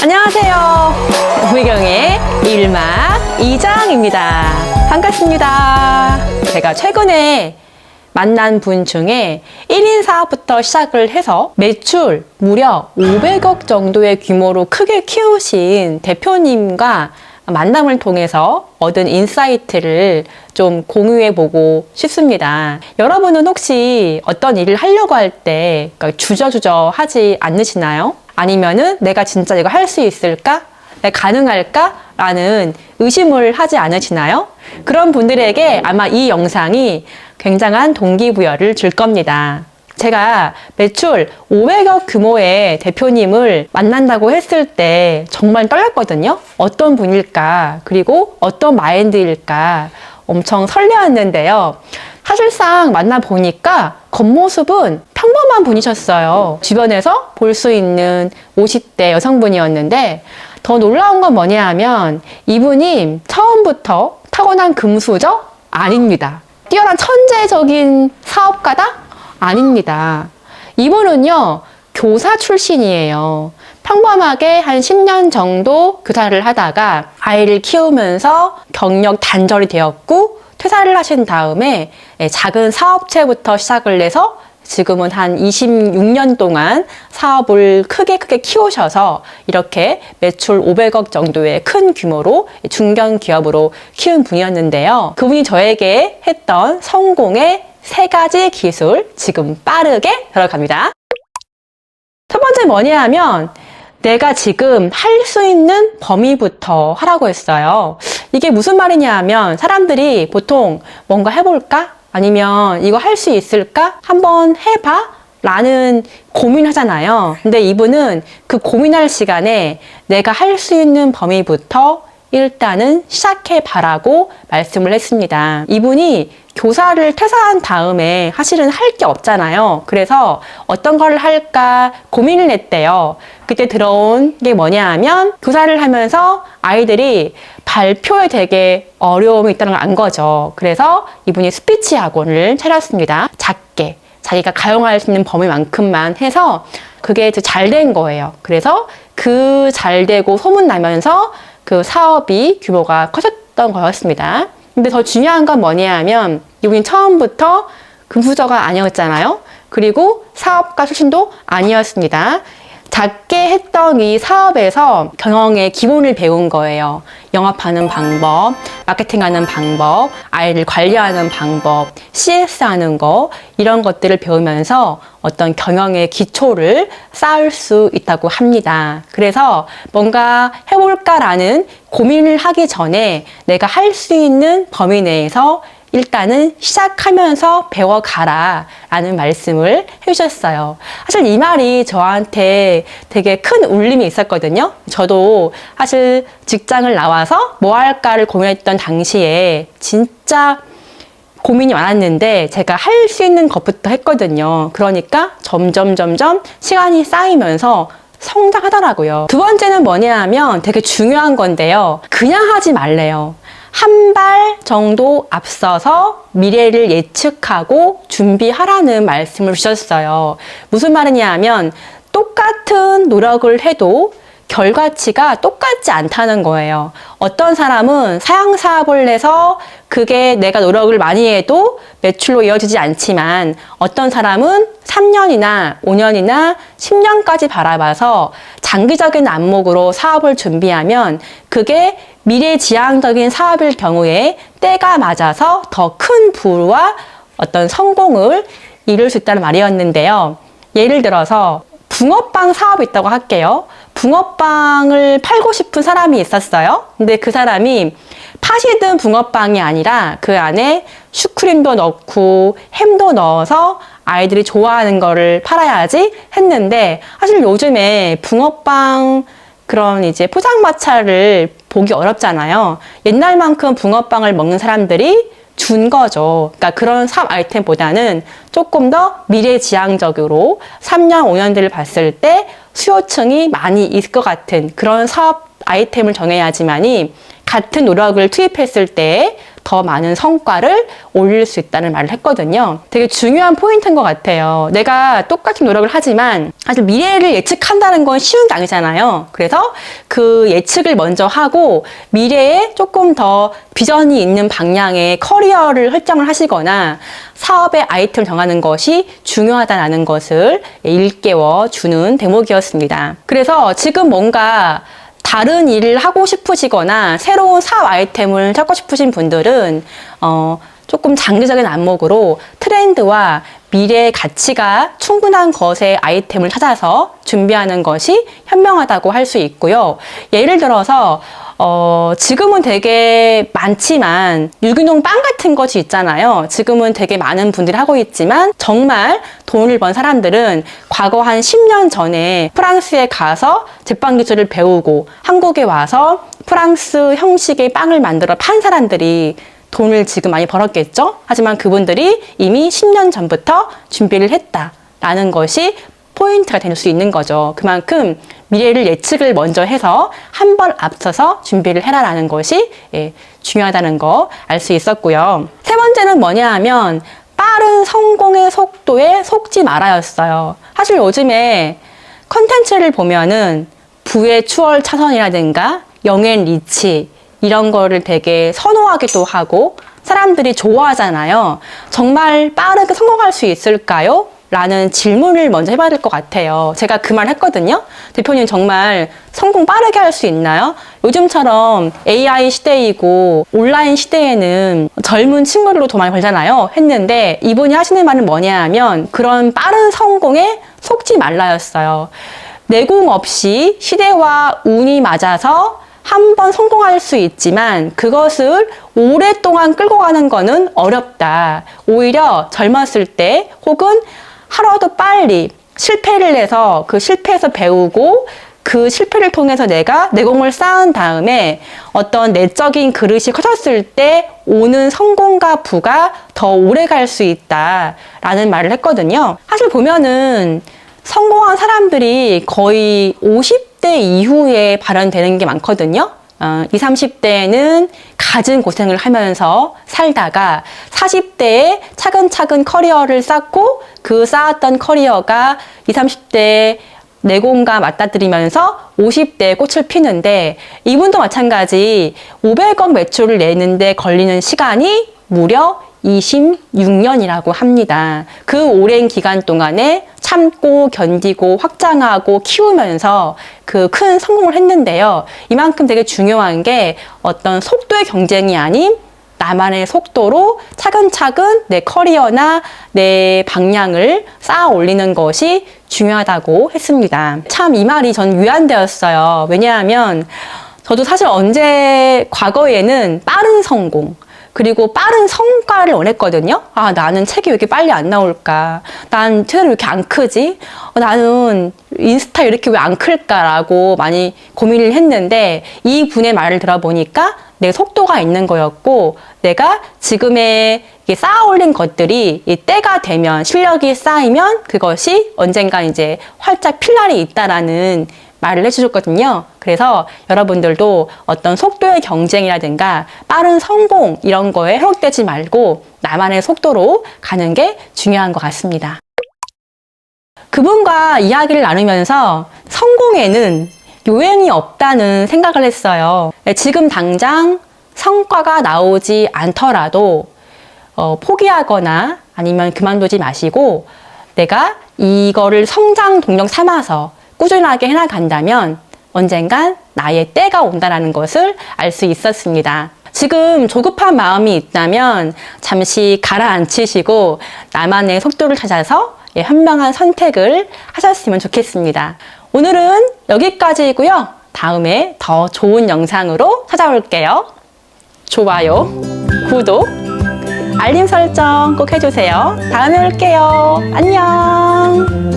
안녕하세요. 부희경의 일막 이장입니다. 반갑습니다. 제가 최근에 만난 분 중에 1인 사업부터 시작을 해서 매출 무려 500억 정도의 규모로 크게 키우신 대표님과 만남을 통해서 얻은 인사이트를 좀 공유해 보고 싶습니다. 여러분은 혹시 어떤 일을 하려고 할 때 주저주저 하지 않으시나요? 아니면은 내가 진짜 이거 할 수 있을까? 내가 가능할까? 라는 의심을 하지 않으시나요? 그런 분들에게 아마 이 영상이 굉장한 동기부여를 줄 겁니다. 제가 매출 500억 규모의 대표님을 만난다고 했을 때 정말 떨렸거든요. 어떤 분일까? 그리고 어떤 마인드일까? 엄청 설레었는데요. 사실상 만나보니까 겉모습은 평범한 분이셨어요. 주변에서 볼 수 있는 50대 여성분이었는데 더 놀라운 건 뭐냐 하면 이분이 처음부터 타고난 금수저? 아닙니다. 뛰어난 천재적인 사업가다? 아닙니다. 이분은요, 교사 출신이에요. 평범하게 한 10년 정도 교사를 하다가 아이를 키우면서 경력 단절이 되었고 퇴사를 하신 다음에 작은 사업체부터 시작을 해서 지금은 한 26년 동안 사업을 크게 키우셔서 이렇게 매출 500억 정도의 큰 규모로 중견기업으로 키운 분이었는데요. 그분이 저에게 했던 성공의 3가지 기술 지금 빠르게 들어갑니다. 첫 번째 뭐냐 하면 내가 지금 할 수 있는 범위부터 하라고 했어요. 이게 무슨 말이냐 하면 사람들이 보통 뭔가 해볼까? 아니면 이거 할 수 있을까? 한번 해봐? 라는 고민하잖아요. 근데 이분은 그 고민할 시간에 내가 할 수 있는 범위부터 일단은 시작해봐라고 말씀을 했습니다. 이분이 교사를 퇴사한 다음에 사실은 할 게 없잖아요. 그래서 어떤 걸 할까 고민을 했대요. 그때 들어온 게 뭐냐 하면 교사를 하면서 아이들이 발표에 되게 어려움이 있다는 걸 안 거죠. 그래서 이분이 스피치 학원을 차렸습니다. 작게 자기가 가용할 수 있는 범위만큼만 해서 그게 잘 된 거예요. 그래서 그 잘 되고 소문나면서 그 사업이 규모가 커졌던 거였습니다. 근데 더 중요한 건 뭐냐 하면 이분이 처음부터 금수저가 아니었잖아요. 그리고 사업가 출신도 아니었습니다. 작게 했던 이 사업에서 경영의 기본을 배운 거예요. 영업하는 방법, 마케팅하는 방법, 아이를 관리하는 방법, CS 하는 거 이런 것들을 배우면서 어떤 경영의 기초를 쌓을 수 있다고 합니다. 그래서 뭔가 해볼까라는 고민을 하기 전에 내가 할 수 있는 범위 내에서 일단은 시작하면서 배워가라 라는 말씀을 해주셨어요. 사실 이 말이 저한테 되게 큰 울림이 있었거든요. 저도 사실 직장을 나와서 뭐 할까를 고민했던 당시에 진짜 고민이 많았는데 제가 할 수 있는 것부터 했거든요. 그러니까 점점 시간이 쌓이면서 성장하더라고요. 두 번째는 뭐냐 하면 되게 중요한 건데요. 그냥 하지 말래요. 한 발 정도 앞서서 미래를 예측하고 준비하라는 말씀을 주셨어요. 무슨 말이냐 하면 똑같은 노력을 해도 결과치가 똑같지 않다는 거예요. 어떤 사람은 사양사업을 해서 그게 내가 노력을 많이 해도 매출로 이어지지 않지만 어떤 사람은 3년이나 5년이나 10년까지 바라봐서 장기적인 안목으로 사업을 준비하면 그게 미래지향적인 사업일 경우에 때가 맞아서 더 큰 부와 어떤 성공을 이룰 수 있다는 말이었는데요. 예를 들어서 붕어빵 사업이 있다고 할게요. 붕어빵을 팔고 싶은 사람이 있었어요. 근데 그 사람이 팥이 든 붕어빵이 아니라 그 안에 슈크림도 넣고 햄도 넣어서 아이들이 좋아하는 거를 팔아야지 했는데 사실 요즘에 붕어빵 그런 이제 포장마차를 보기 어렵잖아요. 옛날만큼 붕어빵을 먹는 사람들이 준 거죠. 그러니까 그런 사업 아이템보다는 조금 더 미래지향적으로 3년, 5년들을 봤을 때 수요층이 많이 있을 것 같은 그런 사업 아이템을 정해야지만이 같은 노력을 투입했을 때 더 많은 성과를 올릴 수 있다는 말을 했거든요. 되게 중요한 포인트인 것 같아요. 내가 똑같은 노력을 하지만 사실 미래를 예측한다는 건 쉬운 게 아니잖아요. 그래서 그 예측을 먼저 하고 미래에 조금 더 비전이 있는 방향의 커리어를 설정을 하시거나 사업의 아이템을 정하는 것이 중요하다는 것을 일깨워 주는 대목이었습니다. 그래서 지금 뭔가 다른 일을 하고 싶으시거나 새로운 사업 아이템을 찾고 싶으신 분들은 조금 장기적인 안목으로 트렌드와 미래의 가치가 충분한 것의 아이템을 찾아서 준비하는 것이 현명하다고 할 수 있고요. 예를 들어서 지금은 되게 많지만 유기농 빵 같은 것이 있잖아요. 지금은 되게 많은 분들이 하고 있지만 정말 돈을 번 사람들은 과거 한 10년 전에 프랑스에 가서 제빵 기술을 배우고 한국에 와서 프랑스 형식의 빵을 만들어 판 사람들이 돈을 지금 많이 벌었겠죠? 하지만 그분들이 이미 10년 전부터 준비를 했다라는 것이 포인트가 될 수 있는 거죠. 그만큼 미래를 예측을 먼저 해서 한 번 앞서서 준비를 해라라는 것이 중요하다는 거 알 수 있었고요. 세 번째는 뭐냐 하면 빠른 성공의 속도에 속지 말아였어요. 사실 요즘에 컨텐츠를 보면은 부의 추월 차선이라든가 영앤 리치 이런 거를 되게 선호하기도 하고 사람들이 좋아하잖아요. 정말 빠르게 성공할 수 있을까요? 라는 질문을 먼저 해봐야 될 것 같아요. 제가 그 말 했거든요. 대표님 정말 성공 빠르게 할 수 있나요? 요즘처럼 AI 시대이고 온라인 시대에는 젊은 친구들로 더 많이 벌잖아요. 했는데 이분이 하시는 말은 뭐냐 하면 그런 빠른 성공에 속지 말라였어요. 내공 없이 시대와 운이 맞아서 한 번 성공할 수 있지만 그것을 오랫동안 끌고 가는 거는 어렵다. 오히려 젊었을 때 혹은 하루도 빨리 실패를 해서 그 실패에서 배우고 그 실패를 통해서 내가 내공을 쌓은 다음에 어떤 내적인 그릇이 커졌을 때 오는 성공과 부가 더 오래 갈 수 있다라는 말을 했거든요. 사실 보면은 성공한 사람들이 거의 50대 이후에 발현되는 게 많거든요. 20, 30대에는 갖은 고생을 하면서 살다가 40대에 차근차근 커리어를 쌓고 그 쌓았던 커리어가 20, 30대에 내공과 맞닥뜨리면서 50대에 꽃을 피는데 이분도 마찬가지 500억 매출을 내는데 걸리는 시간이 무려 26년이라고 합니다. 그 오랜 기간 동안에 참고 견디고 확장하고 키우면서 그 큰 성공을 했는데요. 이만큼 되게 중요한 게 어떤 속도의 경쟁이 아닌 나만의 속도로 차근차근 내 커리어나 내 방향을 쌓아 올리는 것이 중요하다고 했습니다. 참 이 말이 전 위안되었어요. 왜냐하면 저도 사실 과거에는 빠른 성공, 그리고 빠른 성과를 원했거든요. 아, 나는 책이 왜 이렇게 빨리 안 나올까? 난 채널이 왜 이렇게 안 크지? 나는 인스타 이렇게 왜 안 클까라고 많이 고민을 했는데 이 분의 말을 들어보니까 내 속도가 있는 거였고 내가 지금의 쌓아 올린 것들이 이 때가 되면 실력이 쌓이면 그것이 언젠가 이제 활짝 필 날이 있다라는 말을 해주셨거든요. 그래서 여러분들도 어떤 속도의 경쟁이라든가 빠른 성공 이런 거에 현혹되지 말고 나만의 속도로 가는 게 중요한 것 같습니다. 그분과 이야기를 나누면서 성공에는 요행이 없다는 생각을 했어요. 지금 당장 성과가 나오지 않더라도 포기하거나 아니면 그만두지 마시고 내가 이거를 성장 동력 삼아서 꾸준하게 해나간다면 언젠간 나의 때가 온다는 것을 알 수 있었습니다. 지금 조급한 마음이 있다면 잠시 가라앉히시고 나만의 속도를 찾아서 현명한 선택을 하셨으면 좋겠습니다. 오늘은 여기까지이고요. 다음에 더 좋은 영상으로 찾아올게요. 좋아요, 구독, 알림 설정 꼭 해주세요. 다음에 올게요. 안녕.